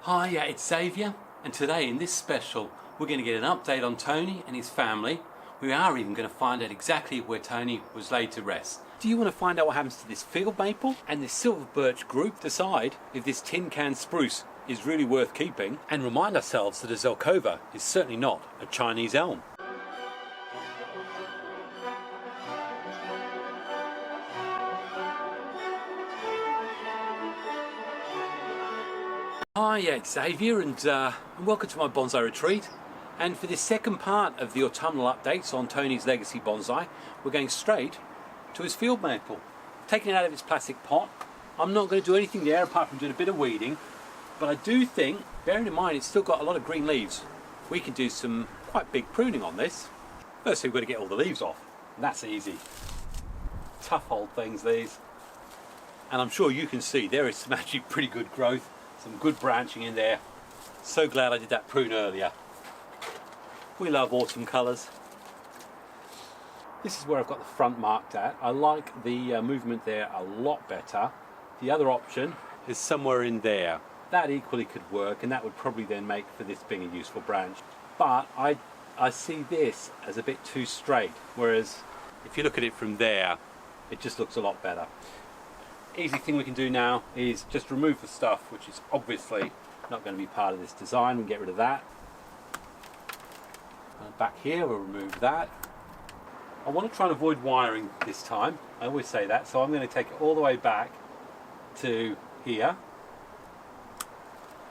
Hi, it's Xavier, and today in this special we're going to get an update on Tony and his family. We are even going to find out exactly where Tony was laid to rest. Do you want to find out what happens to this field maple and this silver birch group? Decide if this tin can spruce is really worth keeping, and remind ourselves that a Zelkova is certainly not a Chinese elm. Hi, it's Xavier, and welcome to my bonsai retreat. And for this second part of the autumnal updates on Tony's legacy bonsai, we're going straight to his field maple. Taking it out of its plastic pot. I'm not going to do anything there apart from doing a bit of weeding, but I do think, bearing in mind it's still got a lot of green leaves, we can do some quite big pruning on this. Firstly, we've got to get all the leaves off, and that's easy. Tough old things, these. And I'm sure you can see there is some actually pretty good growth. Some good branching in there. So glad I did that prune earlier. We love autumn colours. This is where I've got the front marked at. I like the movement there a lot better. The other option is somewhere in there. That equally could work, and that would probably then make for this being a useful branch. But I see this as a bit too straight, whereas if you look at it from there, it just looks a lot better. Easy thing we can do now is just remove the stuff which is obviously not going to be part of this design. We can get rid of that. And back here we'll remove that. I want to try and avoid wiring this time. I always say that, so I'm going to take it all the way back to here.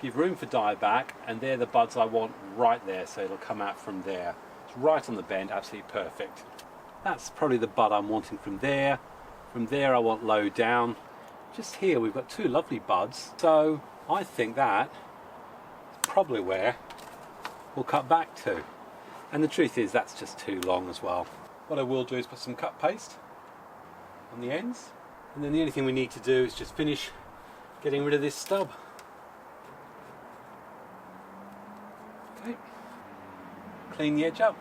Give room for dieback, and they're the buds I want right there, so it'll come out from there. It's right on the bend, absolutely perfect. That's probably the bud I'm wanting from there. From there I want low down. Just here we've got two lovely buds, so I think that is probably where we'll cut back to. And the truth is that's just too long as well. What I will do is put some cut paste on the ends, and then the only thing we need to do is just finish getting rid of this stub. Okay, clean the edge up.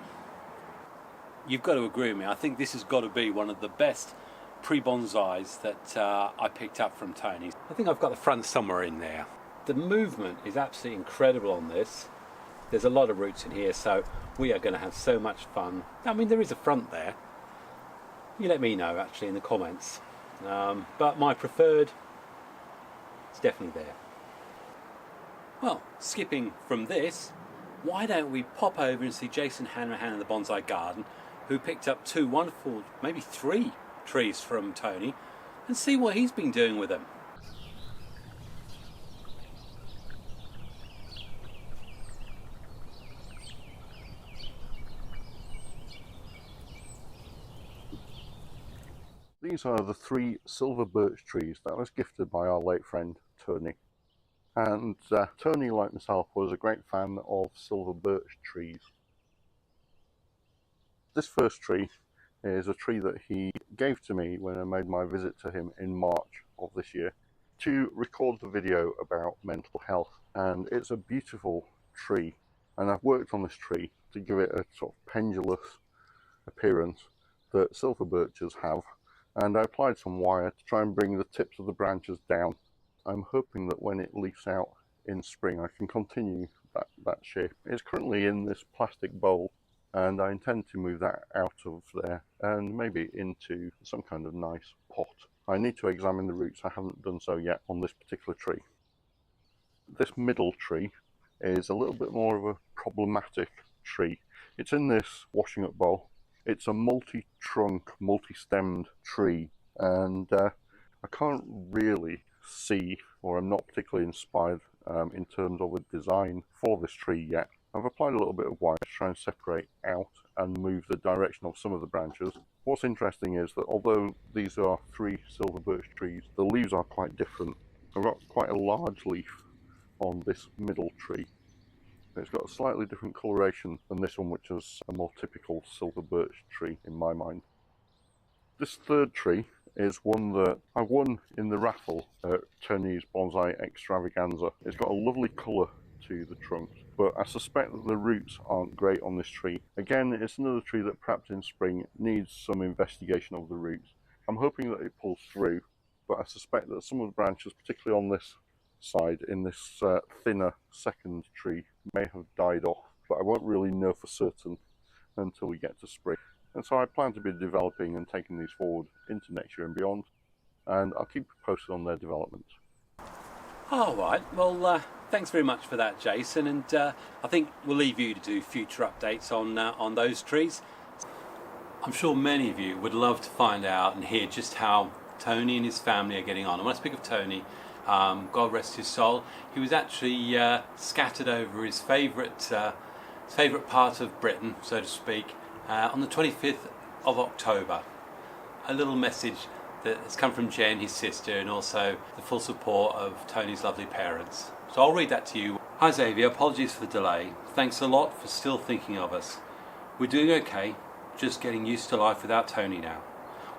You've got to agree with me, I think this has got to be one of the best pre-bonsais that I picked up from Tony. I think I've got the front somewhere in there. The movement is absolutely incredible on this. There's a lot of roots in here, so we are going to have so much fun. I mean, there is a front there. You let me know actually in the comments. But my preferred is definitely there. Well, skipping from this, why don't we pop over and see Jason Handmade in the Bonsai Garden, who picked up two wonderful, maybe three trees from Tony, and see what he's been doing with them. These are the three silver birch trees that was gifted by our late friend Tony. And Tony, like myself, was a great fan of silver birch trees. This first tree is a tree that he gave to me when I made my visit to him in March of this year to record the video about mental health. And it's a beautiful tree, and I've worked on this tree to give it a sort of pendulous appearance that silver birches have, and I applied some wire to try and bring the tips of the branches down. I'm hoping that when it leaves out in spring I can continue that shape. It's currently in this plastic bowl, and I intend to move that out of there and maybe into some kind of nice pot. I need to examine the roots. I haven't done so yet on this particular tree. This middle tree is a little bit more of a problematic tree. It's in this washing up bowl. It's a multi-trunk, multi-stemmed tree, and I can't really see, or I'm not particularly inspired in terms of a design for this tree yet. I've applied a little bit of wire to try and separate out and move the direction of some of the branches. What's interesting is that although these are three silver birch trees, the leaves are quite different. I've got quite a large leaf on this middle tree. It's got a slightly different coloration than this one, which is a more typical silver birch tree in my mind. This third tree is one that I won in the raffle at TonysBonsai Extravaganza. It's got a lovely colour to the trunks, but I suspect that the roots aren't great on this tree. Again, it's another tree that perhaps in spring needs some investigation of the roots. I'm hoping that it pulls through, but I suspect that some of the branches, particularly on this side in this thinner second tree may have died off, but I won't really know for certain until we get to spring. And so I plan to be developing and taking these forward into next year and beyond, and I'll keep you posted on their development. All right, well, thanks very much for that, Jason, and I think we'll leave you to do future updates on those trees. I'm sure many of you would love to find out and hear just how Tony and his family are getting on. And when I speak of Tony, God rest his soul, he was actually scattered over his favourite part of Britain, so to speak, on the 25th of October. A little message that has come from Jen, his sister, and also the full support of Tony's lovely parents. So I'll read that to you. Hi Xavier, apologies for the delay. Thanks a lot for still thinking of us. We're doing okay, just getting used to life without Tony now.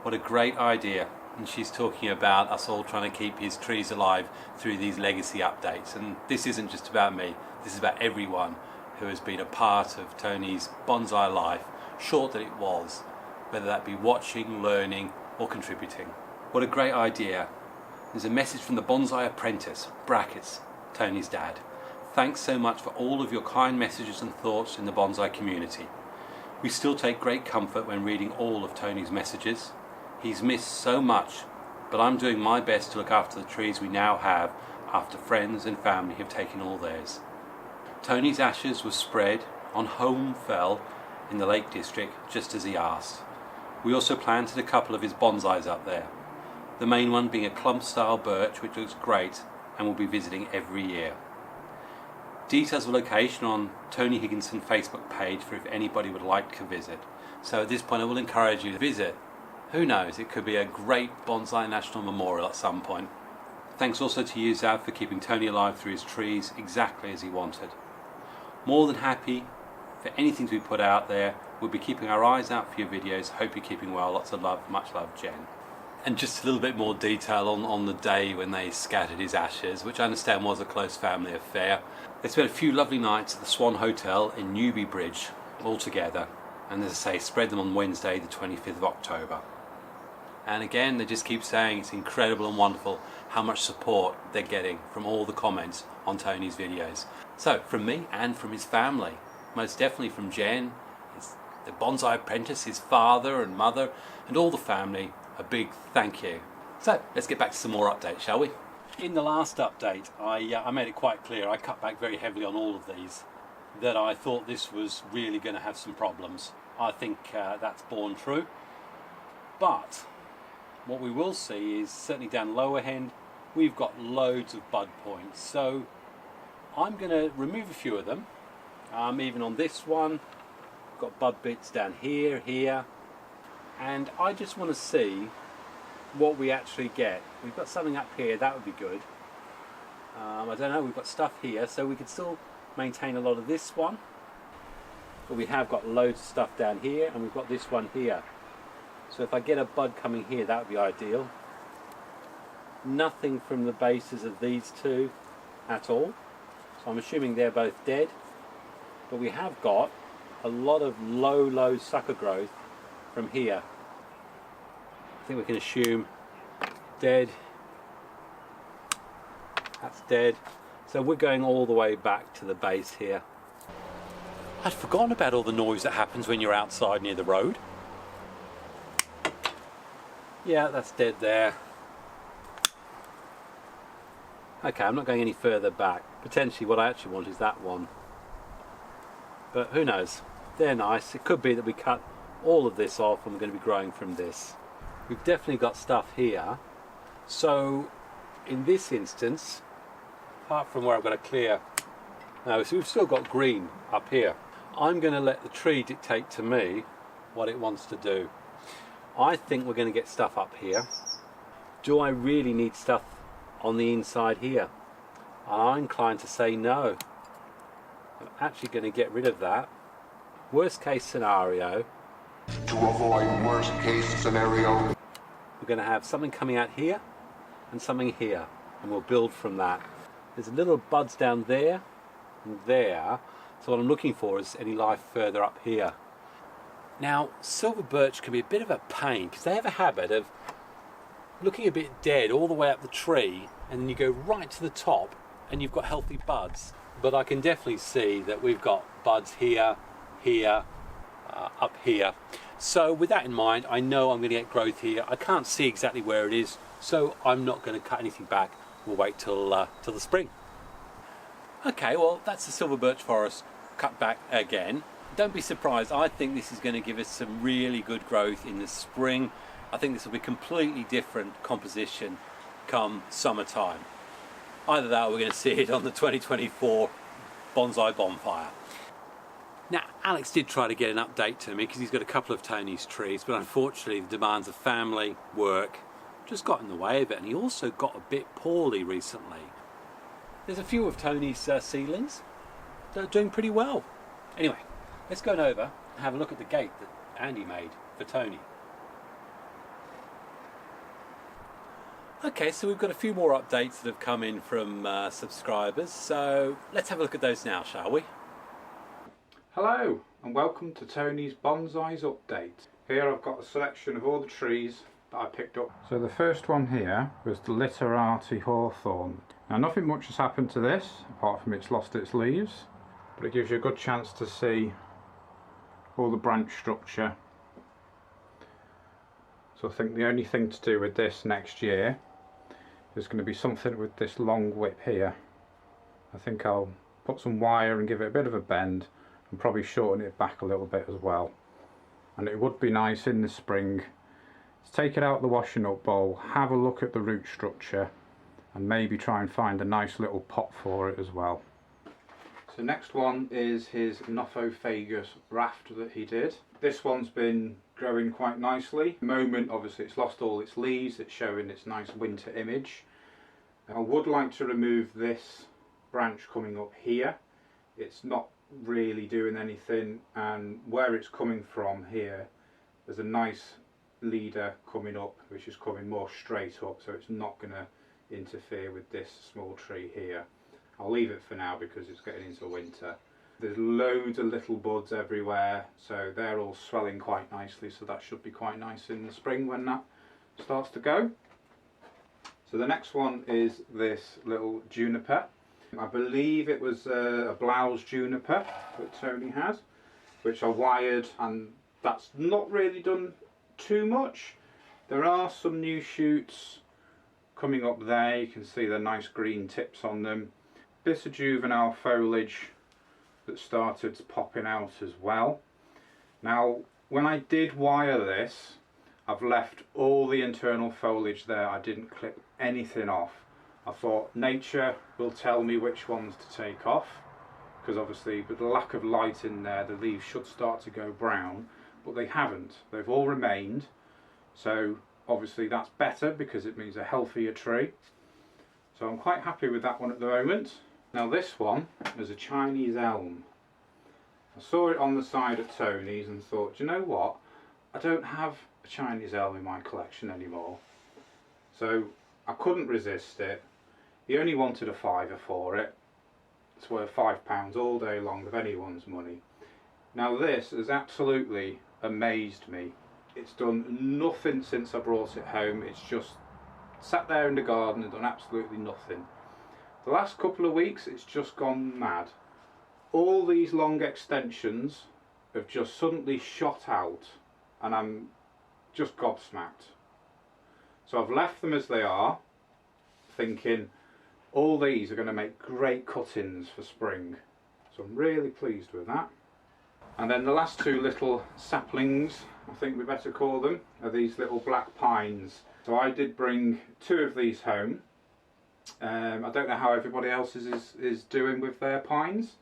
What a great idea. And she's talking about us all trying to keep his trees alive through these legacy updates. And this isn't just about me, this is about everyone who has been a part of Tony's bonsai life, short that it was, whether that be watching, learning, or contributing. What a great idea. There's a message from the Bonsai Apprentice, brackets, Tony's dad. Thanks so much for all of your kind messages and thoughts in the bonsai community. We still take great comfort when reading all of Tony's messages. He's missed so much, but I'm doing my best to look after the trees we now have after friends and family have taken all theirs. Tony's ashes were spread on Home Fell in the Lake District just as he asked. We also planted a couple of his bonsais up there, the main one being a Clump style birch which looks great and will be visiting every year. Details of location on Tony Higginson Facebook page for if anybody would like to visit. So at this point I will encourage you to visit. Who knows, it could be a great Bonsai National Memorial at some point. Thanks also to you, Zav, for keeping Tony alive through his trees exactly as he wanted. More than happy for anything to be put out there. We'll be keeping our eyes out for your videos. Hope you're keeping well. Lots of love. Much love, Jen. And just a little bit more detail on the day when they scattered his ashes, which I understand was a close family affair. They spent a few lovely nights at the Swan Hotel in Newby Bridge all together. And as I say, spread them on Wednesday the 25th of October. And again, they just keep saying it's incredible and wonderful how much support they're getting from all the comments on Tony's videos. So from me and from his family, most definitely from Jen, the Bonsai Apprentice, his father and mother, and all the family, a big thank you. So let's get back to some more updates, shall we? In the last update, I made it quite clear, I cut back very heavily on all of these, that I thought this was really going to have some problems. I think that's borne true. But what we will see is, certainly down lower end, we've got loads of bud points. So I'm going to remove a few of them. Even on this one, got bud bits down here, and I just want to see what we actually get. We've got something up here, that would be good. I don't know, we've got stuff here, so we could still maintain a lot of this one, but we have got loads of stuff down here, and we've got this one here. So if I get a bud coming here, that would be ideal. Nothing from the bases of these two at all, so I'm assuming they're both dead, but we have got a lot of low sucker growth from here. I think we can assume dead, that's dead. So we're going all the way back to the base here. I'd forgotten about all the noise that happens when you're outside near the road. Yeah, that's dead there. Okay, I'm not going any further back. Potentially what I actually want is that one. But who knows? They're nice. It could be that we cut all of this off and we're going to be growing from this. We've definitely got stuff here. So in this instance, apart from where I've got to clear, no, so we've still got green up here. I'm going to let the tree dictate to me what it wants to do. I think we're going to get stuff up here. Do I really need stuff on the inside here? I'm inclined to say no. I'm actually going to get rid of that. Worst case scenario. To avoid worst case scenario, we're going to have something coming out here and something here, and we'll build from that. There's little buds down there and there, so what I'm looking for is any life further up here. Now, silver birch can be a bit of a pain because they have a habit of looking a bit dead all the way up the tree, and then you go right to the top and you've got healthy buds. But I can definitely see that we've got buds here, here, up here. So with that in mind, I know I'm going to get growth here. I can't see exactly where it is, so I'm not going to cut anything back. We'll wait till the spring. Okay, well, that's the silver birch forest cut back again. Don't be surprised, I think this is going to give us some really good growth in the spring. I think this will be a completely different composition come summertime. Either that or we're going to see it on the 2024 Bonsai Bonfire. Now, Alex did try to get an update to me because he's got a couple of Tony's trees, but unfortunately the demands of family, work, just got in the way of it, and he also got a bit poorly recently. There's a few of Tony's seedlings that are doing pretty well. Anyway, let's go over and have a look at the gate that Andy made for Tony. Okay, so we've got a few more updates that have come in from subscribers, so let's have a look at those now, shall we? Hello and welcome to Tony's Bonsai's Update. Here I've got a selection of all the trees that I picked up. So the first one here was the Literati Hawthorn. Now nothing much has happened to this apart from it's lost its leaves, but it gives you a good chance to see all the branch structure. So I think the only thing to do with this next year is going to be something with this long whip here. I think I'll put some wire and give it a bit of a bend and probably shorten it back a little bit as well. And it would be nice in the spring to take it out of the washing up bowl, have a look at the root structure and maybe try and find a nice little pot for it as well. So next one is his Nothofagus raft that he did. This one's been growing quite nicely. At the moment obviously it's lost all its leaves, it's showing its nice winter image. I would like to remove this branch coming up here. It's not really doing anything, and where it's coming from here there's a nice leader coming up which is coming more straight up, so it's not going to interfere with this small tree here. I'll leave it for now because it's getting into winter. There's loads of little buds everywhere, so they're all swelling quite nicely, so that should be quite nice in the spring when that starts to go. So the next one is this little juniper. I believe it was a blouse juniper that Tony had, which I wired, and that's not really done too much. There are some new shoots coming up there, you can see the nice green tips on them. Bits of juvenile foliage that started popping out as well. Now when I did wire this, I've left all the internal foliage there, I didn't clip anything off. I thought nature will tell me which ones to take off, because obviously with the lack of light in there the leaves should start to go brown, but they haven't, they've all remained. So obviously that's better because it means a healthier tree. So I'm quite happy with that one at the moment. Now this one is a Chinese elm. I saw it on the side at Tony's and thought, do you know what, I don't have a Chinese elm in my collection anymore. So I couldn't resist it. He only wanted a £5 for it. It's worth £5 all day long of anyone's money. Now this has absolutely amazed me. It's done nothing since I brought it home. It's just sat there in the garden and done absolutely nothing. The last couple of weeks it's just gone mad. All these long extensions have just suddenly shot out and I'm just gobsmacked. So I've left them as they are, thinking all these are going to make great cuttings for spring. So I'm really pleased with that. And then the last two little saplings, I think we better call them, are these little black pines. So I did bring two of these home. I don't know how everybody else is doing with their pines.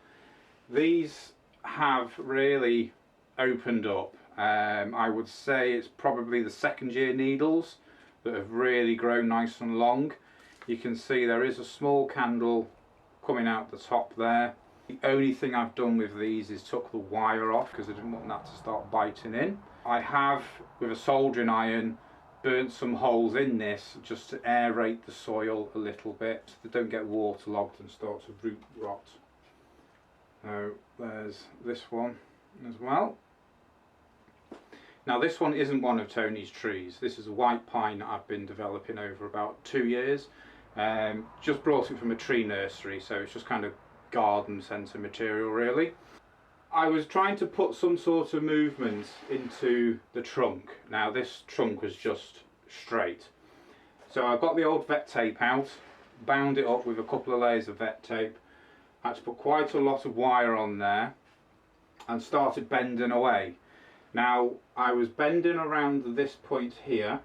These have really opened up. I would say it's probably the second year needles that have really grown nice and long. You can see there is a small candle coming out the top there. The only thing I've done with these is took the wire off because I didn't want that to start biting in. I have, with a soldering iron, burnt some holes in this just to aerate the soil a little bit so they don't get waterlogged and start to root rot. So there's this one as well. Now this one isn't one of Tony's trees. This is a white pine that I've been developing over about 2 years. Just brought it from a tree nursery, so it's just kind of garden centre material really. I was trying to put some sort of movement into the trunk. Now this trunk was just straight. So I got the old vet tape out, bound it up with a couple of layers of vet tape, had to put quite a lot of wire on there and started bending away. Now I was bending around this point here.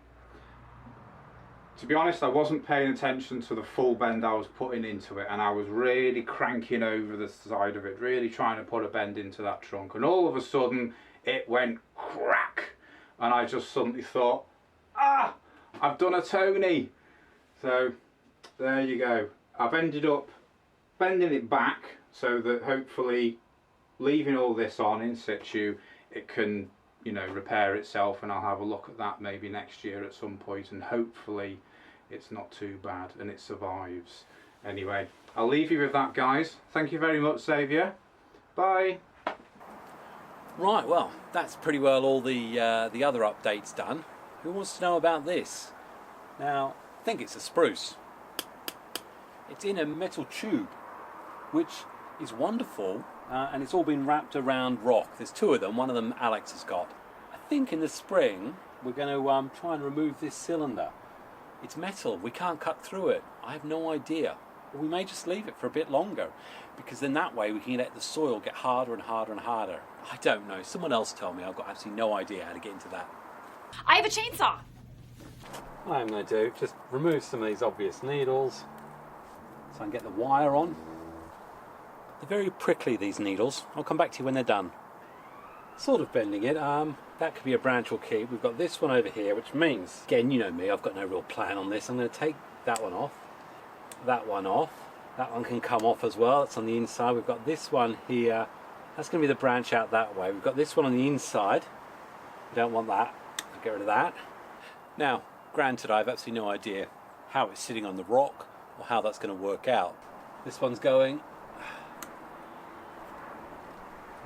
To be honest, I wasn't paying attention to the full bend I was putting into it, and I was really cranking over the side of it, really trying to put a bend into that trunk, and all of a sudden it went crack, and I just suddenly thought, ah, I've done a Tony. So there you go. I've ended up bending it back so that hopefully leaving all this on in situ, it can, you know, repair itself, and I'll have a look at that maybe next year at some point, and hopefully it's not too bad and it survives. Anyway, I'll leave you with that, guys. Thank you very much, Xavier. Bye. Right, well, that's pretty well all the other updates done. Who wants to know about this? Now, I think it's a spruce. It's in a metal tube, which is wonderful, and it's all been wrapped around rock. There's 2 of them, one of them Alex has got. I think in the spring we're going to try and remove this cylinder. It's metal, we can't cut through it. I have no idea. Or we may just leave it for a bit longer, because then that way we can let the soil get harder and harder and harder. I don't know, someone else tell me. I've got absolutely no idea how to get into that. I have a chainsaw. What I'm going to do, just remove some of these obvious needles so I can get the wire on. They're very prickly, these needles. I'll come back to you when they're done. Sort of bending it. That could be a branch we'll keep. We've got this one over here, which means, again, you know me, I've got no real plan on this. I'm going to take that one off, that one off. That one can come off as well. It's on the inside. We've got this one here. That's going to be the branch out that way. We've got this one on the inside. We don't want that. I'll get rid of that. Now, granted, I have absolutely no idea how it's sitting on the rock or how that's going to work out. This one's going.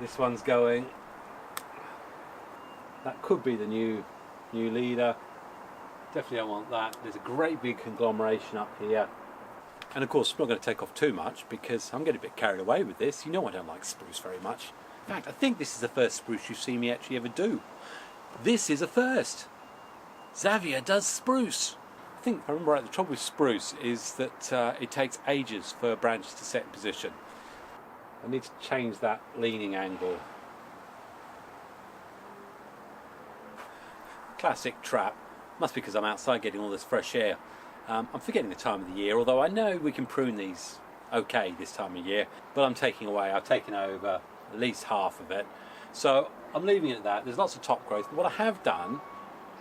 This one's going. That could be the new leader. Definitely don't want that. There's a great big conglomeration up here. And of course, I'm not going to take off too much because I'm getting a bit carried away with this. You know I don't like spruce very much. In fact, I think this is the first spruce you've seen me actually ever do. This is a first. Xavier does spruce. I think, if I remember right, the trouble with spruce is that it takes ages for branches to set in position. I need to change that leaning angle. Classic trap. Must be because I'm outside getting all this fresh air. I'm forgetting the time of the year, although I know we can prune these okay this time of year, but I've taken over at least half of it. So I'm leaving it at that. There's lots of top growth. But what I have done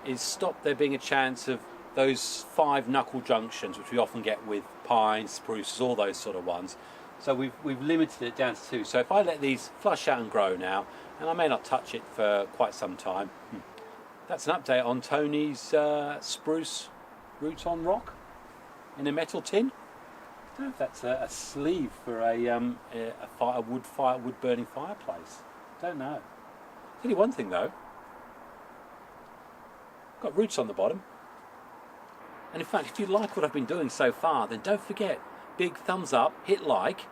is stop there being a chance of those 5 knuckle junctions, which we often get with pines, spruces, all those sort of ones. So we've limited it down to 2. So if I let these flush out and grow now, and I may not touch it for quite some time, that's an update on Tony's spruce roots on rock in a metal tin. I don't know if that's a sleeve for a wood burning fireplace. Don't know. I'll tell you one thing though. Got roots on the bottom. And in fact, if you like what I've been doing so far, then don't forget, big thumbs up, hit like.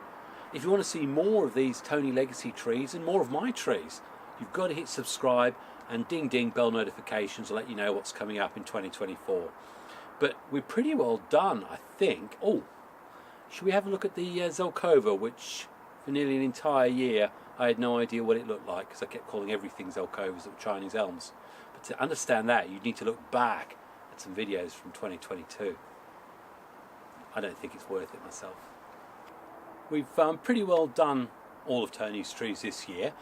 If you want to see more of these Tony Legacy trees and more of my trees, you've got to hit subscribe and ding ding bell notifications will let you know what's coming up in 2024. But we're pretty well done, I think. Oh, should we have a look at the Zelkova, which for nearly an entire year I had no idea what it looked like because I kept calling everything Zelkovas that were Chinese elms. But to understand that, you need to look back at some videos from 2022. I don't think it's worth it myself. We've pretty well done all of Tony's trees this year.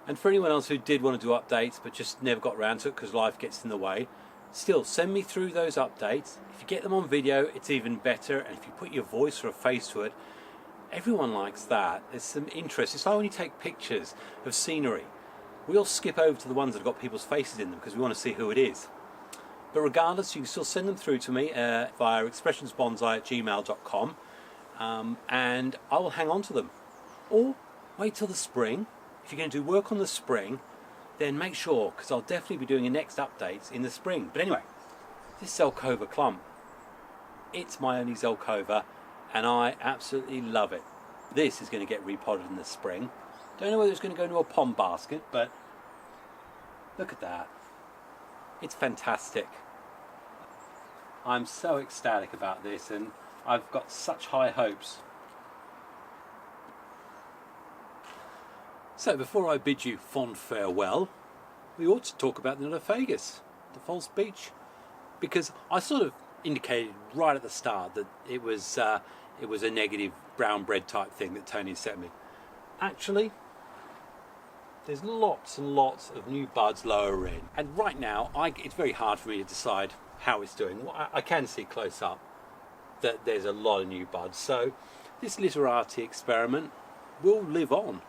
And for anyone else who did want to do updates but just never got around to it because life gets in the way, still send me through those updates. If you get them on video, it's even better, and if you put your voice or a face to it, everyone likes that. There's some interest. It's like when you take pictures of scenery. We all skip over to the ones that have got people's faces in them because we want to see who it is. But regardless, you can still send them through to me via expressionsbonsai@gmail.com, and I will hang on to them. Or wait till the spring. If you're going to do work on the spring, then make sure, because I'll definitely be doing a next updates in the spring. But anyway, this Zelkova clump, it's my only Zelkova, and I absolutely love it. This is going to get repotted in the spring. Don't know whether it's going to go into a pond basket, but look at that. It's fantastic. I'm so ecstatic about this, and I've got such high hopes. So before I bid you fond farewell, we ought to talk about the Nothofagus, the false beech, because I sort of indicated right at the start that it was a negative brown bread type thing that Tony sent me. Actually, there's lots and lots of new buds lower in, and right now it's very hard for me to decide how it's doing. I can see close up that there's a lot of new buds, so this literati experiment will live on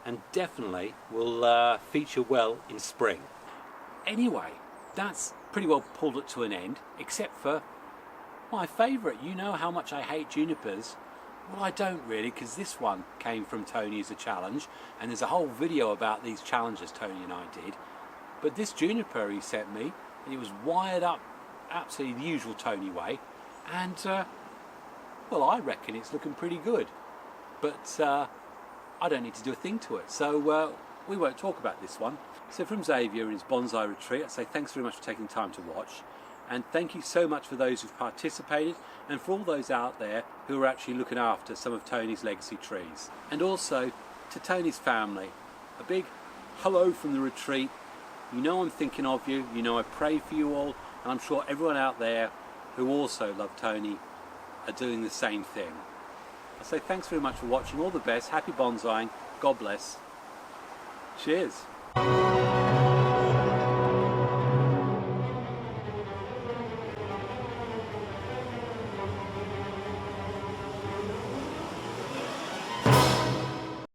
and definitely will feature well in spring. Anyway, that's pretty well pulled it to an end, except for my favourite. You know how much I hate junipers. Well, I don't really, because this one came from Tony as a challenge, and there's a whole video about these challenges Tony and I did. But this juniper he sent me, and it was wired up absolutely the usual Tony way, and well, I reckon it's looking pretty good. But I don't need to do a thing to it, so we won't talk about this one. So from Xavier and his bonsai retreat, I'd say thanks very much for taking time to watch, and thank you so much for those who've participated, and for all those out there who are actually looking after some of Tony's legacy trees. And also to Tony's family, a big hello from the retreat. You know I'm thinking of you, you know I pray for you all, and I'm sure everyone out there who also love Tony are doing the same thing. I say thanks very much for watching, all the best, happy bonsaiing, God bless, cheers.